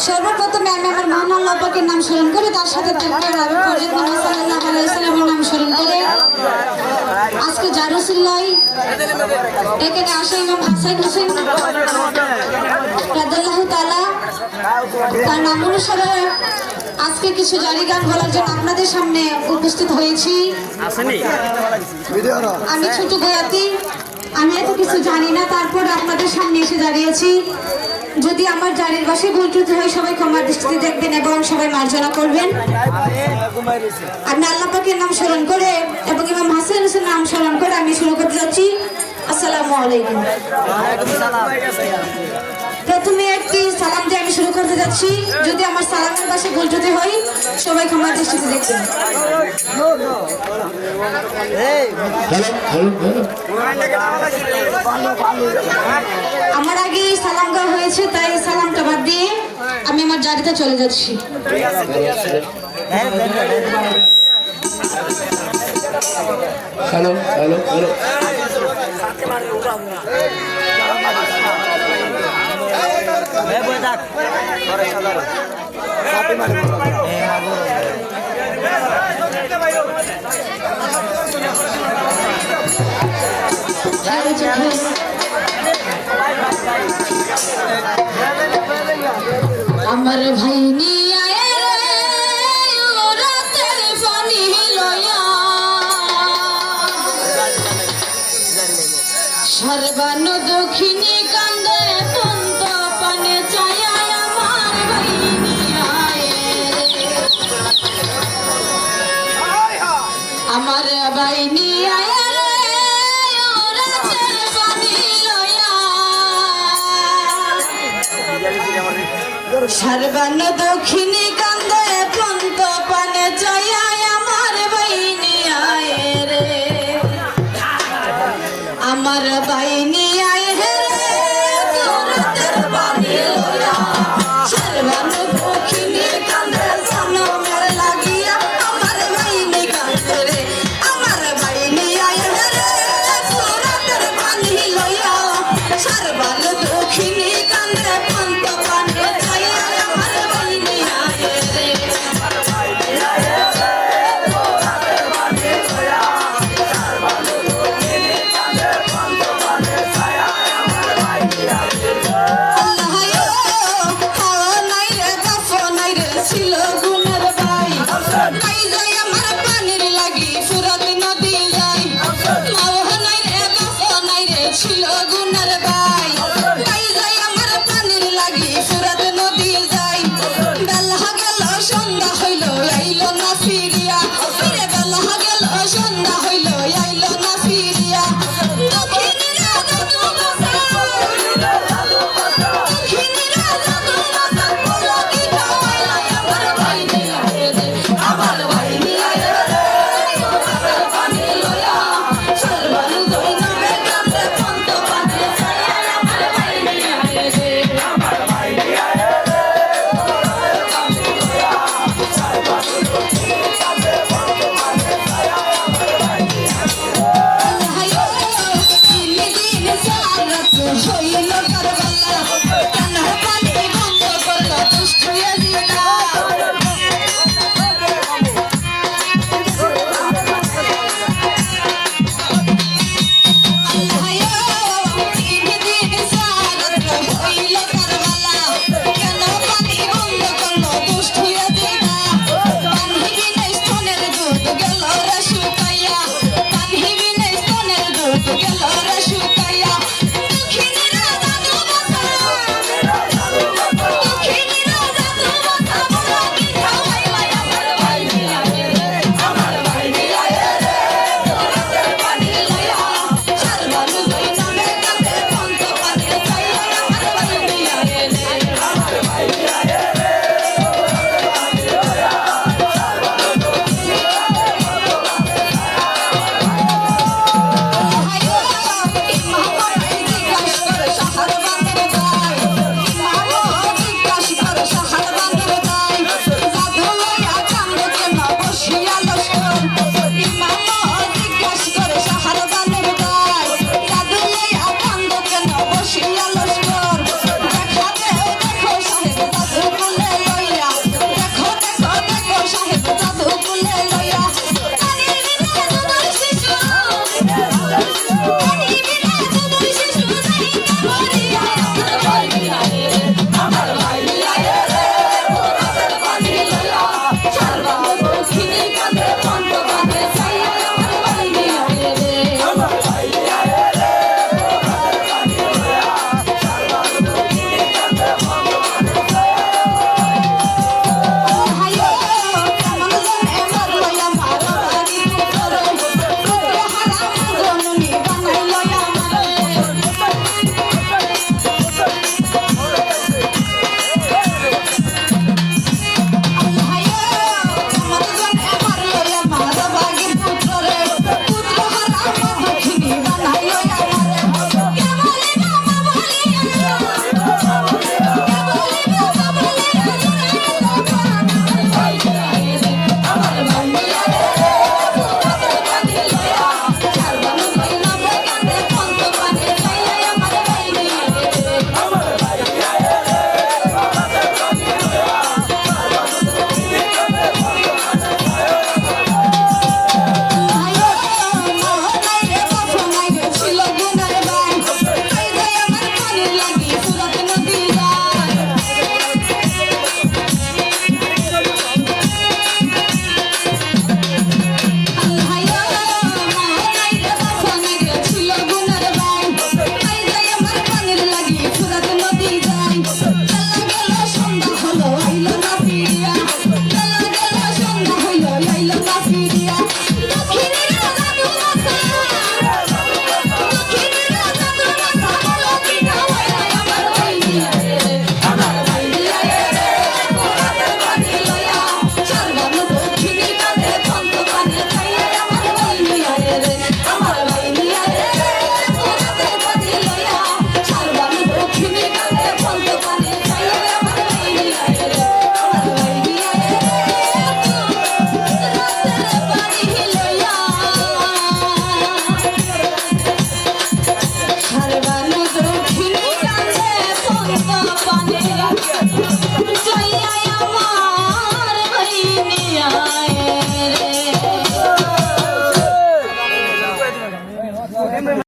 সর্বপ্রথমে আমি আমার মহান আল্লাহ পাকের নাম স্মরণ করে তার সাথে নাম স্মরণ করে আজকে জারুসিল্লাই এখানে আসে ইমাম হাসান হোসেন রাদিয়াল্লাহু তাআলা তার নাম অনুসারে আজকে কিছু জারি গান বলার জন্য আপনাদের সামনে উপস্থিত হয়েছি। আমি ছোট বয়াতি, আমি এত কিছু জানি না, তারপর আপনাদের সামনে এসে দাঁড়িয়েছি। যদি আমার জারির বাসায় ভুল ত্রুটি হয় সবাই ক্ষমার দৃষ্টিতে দেখবেন এবং সবাই মার্জনা করবেন। আমি আল্লাহ পাকের নাম স্মরণ করে এবং ইমাম হাসান হোসেনের নাম স্মরণ করে আমি শুরু করতে যাচ্ছি। আসসালামু আলাইকুম। প্রথমে একটি সালাম দিয়ে আমি শুরু করতে যাচ্ছি। যদি আমার সালামের পাশে ভুল ত্রুটি হয় সবাই ক্ষমার দৃষ্টিতে দেখবেন। আমার আগে সালাম দেওয়া হয়েছে, তাই সালামটা বাদ দিয়ে আমি আমার জারিতে চলে যাচ্ছি। হ্যালো হ্যালো হ্যালো আমার ভাই নিয়ে রাতের পানি লয়া সর্বান্ন দক্ষিণী কান্দে তন্ত পানে চায়া আমার ভাই নিয়ে আমার ভাই নিয়ে সর্বান্ন দক্ষিণী কান্দে পন্ত পানে চায়া আমার বাইনি আয় রে, আমার বাইনি আয় রে রাতের পানি লয়া সর্বান্ন দক্ষিণী কান্দে জনমের লাগিয়া আমার বাইনি কান্দে রে, আমার বাইনি আয় রে রাতের পানি লয়া সর্বান্ন